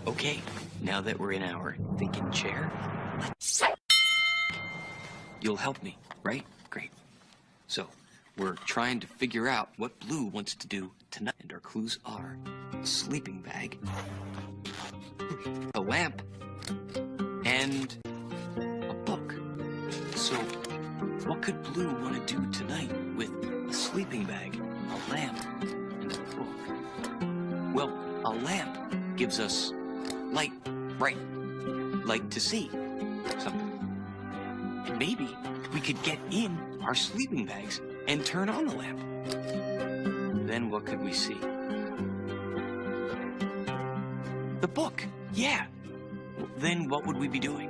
Okay, now that we're in our thinking chair, let's... You'll help me, right? Great. So, we're trying to figure out what Blue wants to do tonight, and our clues are a sleeping bag, a lamp, and a book. So, what could Blue want to do tonight with a sleeping bag, a lamp, and a book? Well, a lamp gives us light, bright, light to see something. And maybe we could get in our sleeping bags and turn on the lamp. Then what could we see? The book, yeah. Then what would we be doing?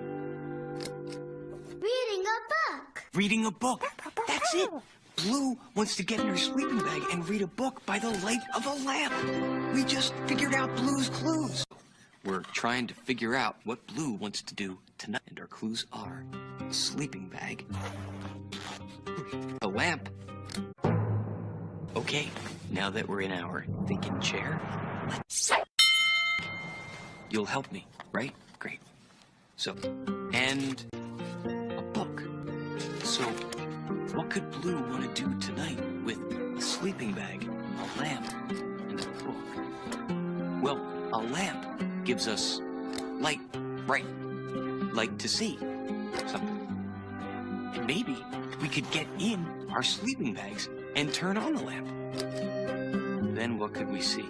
Reading a book. Reading a book. That's it. Blue wants to get in her sleeping bag and read a book by the light of a lamp. We just figured out Blue's clues. We're trying to figure out what Blue wants to do tonight, and our clues are a sleeping bag, a lamp. Okay, now that we're in our thinking chair, let's... You'll help me, right? Great. So, and a book. So, what could Blue want to do tonight with a sleeping bag, a lamp, and a book? Well, a lamp gives us light, bright, light to see something. And maybe we could get in our sleeping bags and turn on the lamp. Then what could we see?